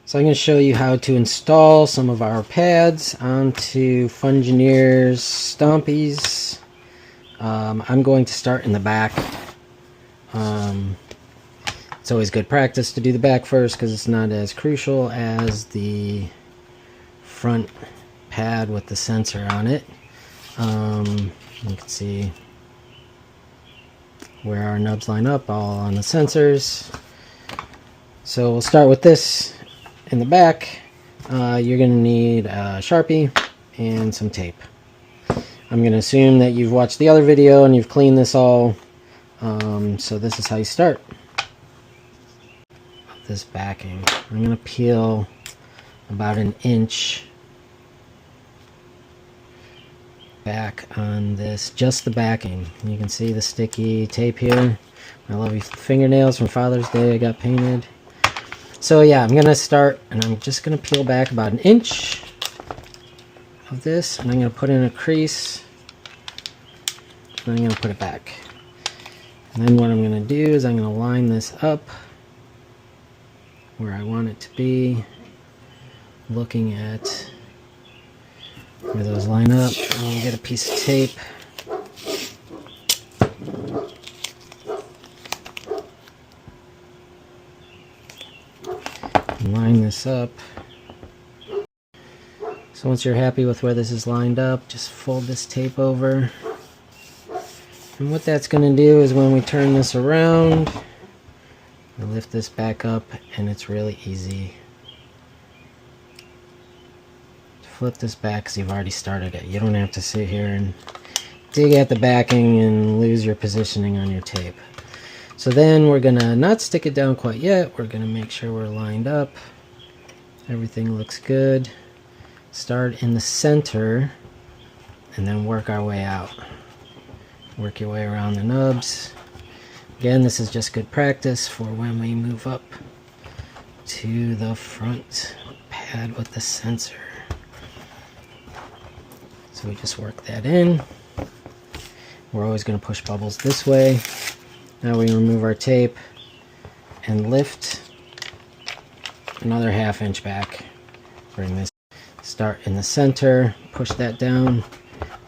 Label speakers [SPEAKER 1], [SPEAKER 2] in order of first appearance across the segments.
[SPEAKER 1] So I'm going to show you how to install some of our pads onto Fungineers Stompies. I'm going to start in the back. It's always good practice to do the back first because it's not as crucial as the front pad with the sensor on it. You can see where our nubs line up, all on the sensors. So we'll start with this in the back. You're going to need a Sharpie and some tape. I'm going to assume that you've watched the other video and you've cleaned this all. So this is how you start. This backing, I'm going to peel about 1 inch back on this, just the backing. You can see the sticky tape here. My lovely fingernails from Father's Day I got painted. So yeah, I'm gonna start and I'm just gonna peel back about 1 inch of this, and I'm gonna put in a crease, and I'm gonna put it back. And then what I'm gonna do is I'm gonna line this up where I want it to be, looking at where those line up. And you get a piece of tape. Line this up. So once you're happy with where this is lined up, just fold this tape over. And what that's going to do is when we turn this around, we lift this back up, and it's really easy to flip this back because you've already started it. You don't have to sit here and dig at the backing and lose your positioning on your tape. So then we're gonna not stick it down quite yet. We're gonna make sure we're lined up. Everything looks good. Start in the center and then work our way out. Work your way around the nubs. Again, this is just good practice for when we move up to the front pad with the sensor. So we just work that in. We're always gonna push bubbles this way. Now we remove our tape and lift another 1/2 inch back. Bring this, start in the center, push that down,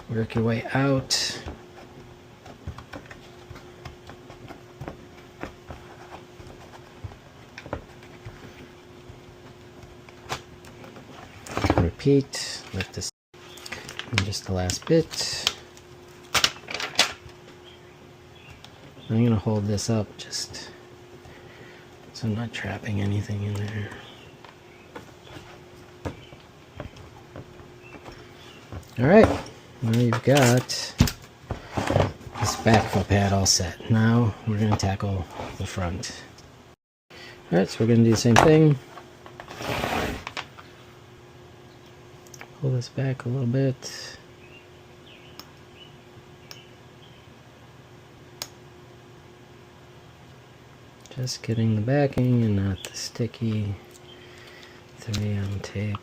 [SPEAKER 1] work your way out. Repeat, lift this, and just the last bit. I'm going to hold this up just so I'm not trapping anything in there. Alright, now you've got this back foot pad all set. Now we're going to tackle the front. Alright, so we're going to do the same thing. Pull this back a little bit. Just getting the backing and not the sticky 3M tape.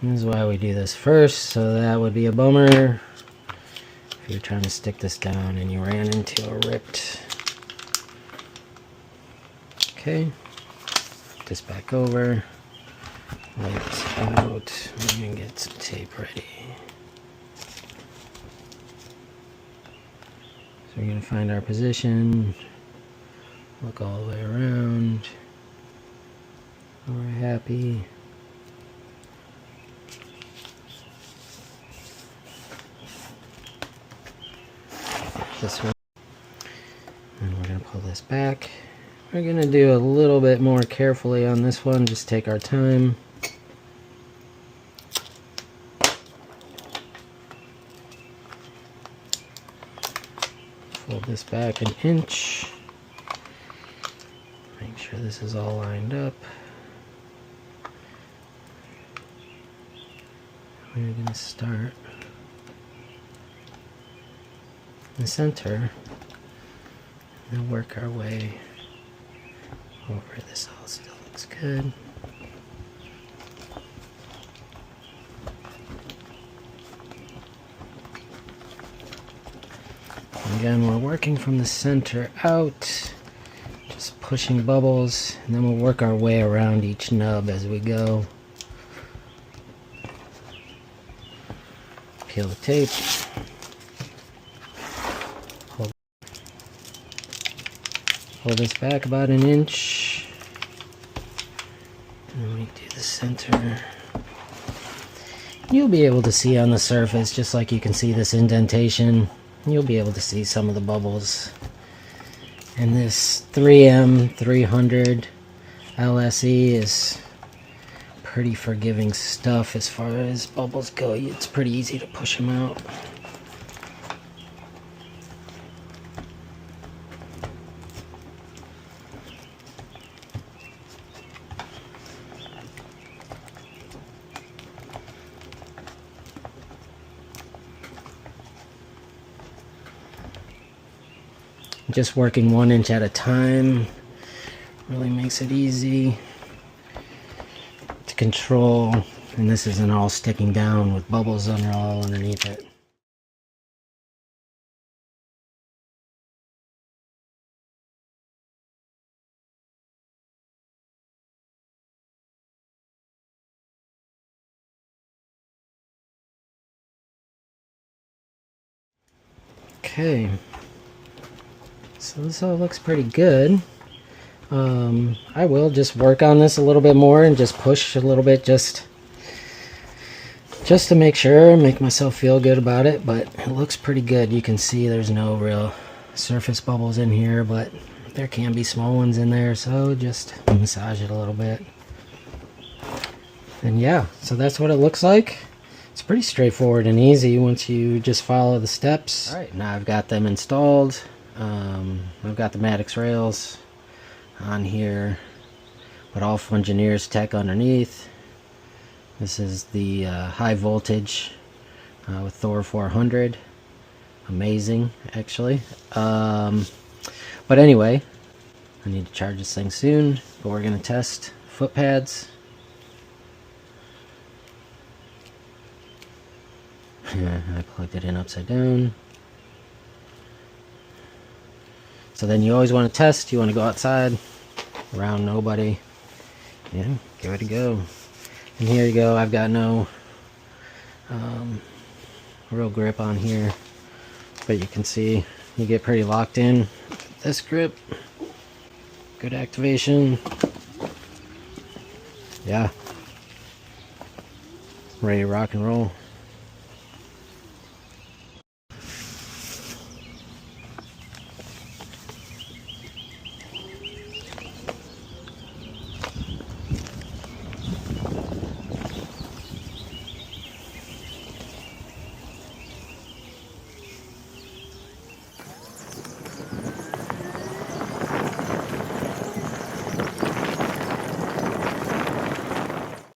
[SPEAKER 1] This is why we do this first, so that would be a bummer if you're trying to stick this down and you ran into a ripped. Okay, put this back over, lay this out, and get some tape ready. So we're going to find our position, look all the way around, we're happy. This way, and we're going to pull this back. We're going to do a little bit more carefully on this one, just take our time. Fold this back 1 inch. Make sure this is all lined up. We're going to start in the center and work our way over. This all still looks good. Again, we're working from the center out, Just pushing bubbles, and then we'll work our way around each nub as we go. Peel the tape. Pull this back about an inch. And we do the center. You'll be able to see on the surface, just like you can see this indentation, you'll be able to see some of the bubbles. And this 3M 300 LSE is pretty forgiving stuff as far as bubbles go. It's pretty easy to push them out. Just working 1 inch at a time really makes it easy to control, and this isn't all sticking down with bubbles all underneath it. Okay. So this all looks pretty good. I will just work on this a little bit more and just push a little bit just to make sure, make myself feel good about it, but it looks pretty good. You can see there's no real surface bubbles in here, but there can be small ones in there, so just massage it a little bit. And yeah, so that's what it looks like. It's pretty straightforward and easy once you just follow the steps. All right, now I've got them installed. I've got the Maddox rails on here, but all Fungineers tech underneath. This is the high voltage with Thor 400. Amazing, actually. But anyway, I need to charge this thing soon, but we're going to test foot pads. Yeah, I plugged it in upside down. So then you always want to test, you want to go outside, around nobody. Yeah, give it a go. And here you go, I've got no real grip on here, but you can see you get pretty locked in. This grip, good activation. Yeah, ready to rock and roll.